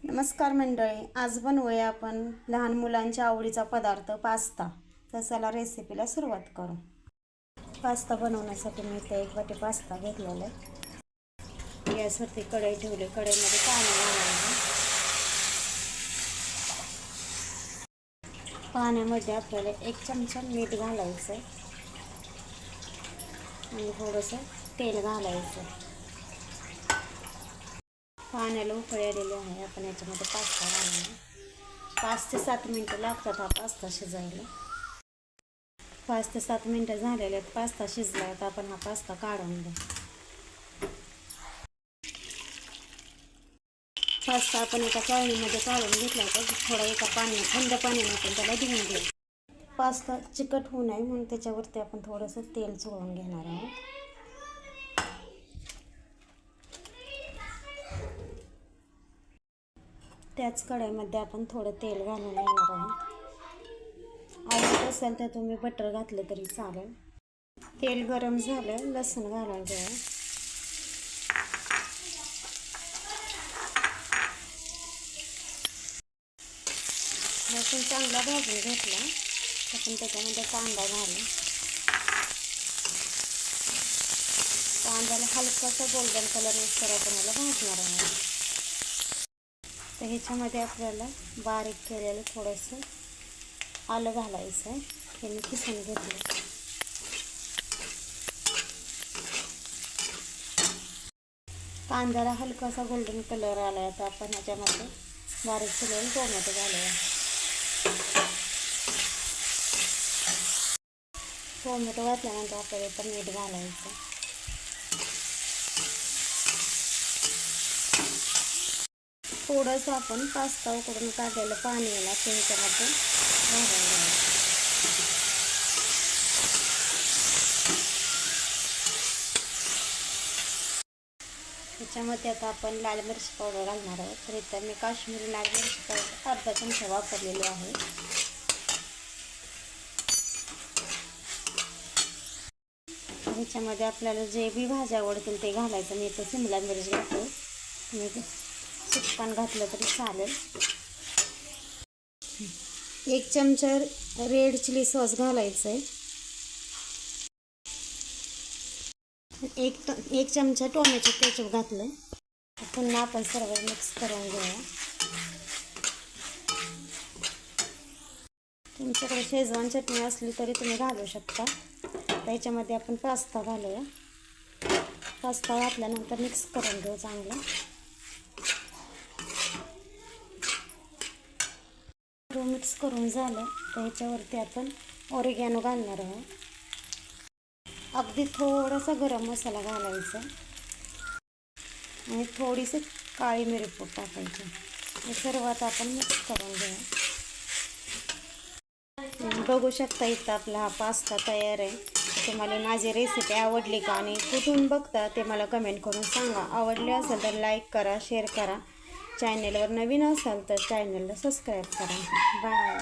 नमस्कार मंडळी, आज बनवूया आपण लहान मुलांच्या आवडीचा पदार्थ पास्ता. तर चला रेसिपीला सुरुवात करू. पास्ता बनवण्यासाठी मी इथे 1 वाटी पास्ता घेतलेला आहे. गॅसवरती कढई ठेवली. कढईमध्ये पाणी घालायचं. पाण्यामध्ये आपल्याला 1 चमचा मीठ घालायचं आणि थोडंसं तेल घालायचं. पाण्याला उकळी आलेली आहे. आपण याच्यामध्ये पास्ता घालूया. 5 ते 7 मिनटं लागतात हा पास्ता शिजायला. 5 ते 7 मिनटं झालेले आहेत. पास्ता शिजला आहे. तर आपण हा पास्ता काढून घेऊ. पास्ता आपण एका चाळणीमध्ये काढून घेतला तर थोडा एका थंड पाण्याने आपण त्याला धुवून घेऊ. पास्ता चिकट होऊ नये म्हणून त्याच्यावरती आपण थोडंसं तेल चोळून घेणार आहोत. त्याच कढईमध्ये आपण थोडं तेल घालून घेणार आहोत. आवडत असेल तर तुम्ही बटर घातलं तरी चालेल. तेल गरम झालं. लसूण घालून घ्या. लसूण चांगला भाजून घेतला. आपण त्याच्यामध्ये कांदा घालू. कांद्याला हलकासा गोल्डन कलर येऊस्तोवर आपण याला भाजणार आहोत. तर ह्याच्यामध्ये आपल्याला बारीक केलेलं थोडंसं आलं घालायचं आहे. हे मी किसून घेतलं. कांद्याला हलकासा गोल्डन कलर आला आहे. तर आपण ह्याच्यामध्ये बारीक केलेलं टोमॅटो घालूया. टोमॅटो घातल्यानंतर आपल्याला इथं मीठ घालायचं. थोडंसं आपण पास्ता उकडून काढलेलं पाणी याला ते ह्याच्यामध्ये घालून घ्यायचं. त्याच्यामध्ये आता आपण लाल मिरची पावडर घालणार आहोत. तर इथं मी काश्मीरी लाल मिरची पावडर अर्धा चमचा वापरलेली आहे. ह्याच्यामध्ये आपल्याला जे बी भाज्या आवडतील ते घालायचं. मी इथं शिमला मिरची घालतो. तुम्ही सुकपान घातलं तरी चालेल. 1 चमचा रेड चिली सॉस घालायचं आहे. 1 चमचा टोमॅटो केचप घातलं. पुन्हा आपण सर्व मिक्स करून घेऊया. तुमच्याकडे शेजवान चटणी असली तरी तुम्ही घालू शकता. त्याच्यामध्ये आपण पास्ता घालूया. पास्ता घातल्यानंतर मिक्स करून घेऊ चांगलं. मिक्स करून झालं तर ह्याच्यावरती आपण ऑरिगॅनो घालणार आहोत. अगदी थोडासा गरम मसाला घालायचा आणि थोडीशी काळी मिरपूड टाकायची. हे सर्व आता आपण मिक्स करून घेऊ. बघू शकता इथं आपला हा पास्ता तयार आहे. तुम्हाला माझी रेसिपी आवडली का आणि कुठून बघता ते मला कमेंट करून सांगा. आवडली असेल तर लाईक करा, शेअर करा. चॅनलवर नवीन असाल तर चॅनलला सबस्क्राईब करा. बाय.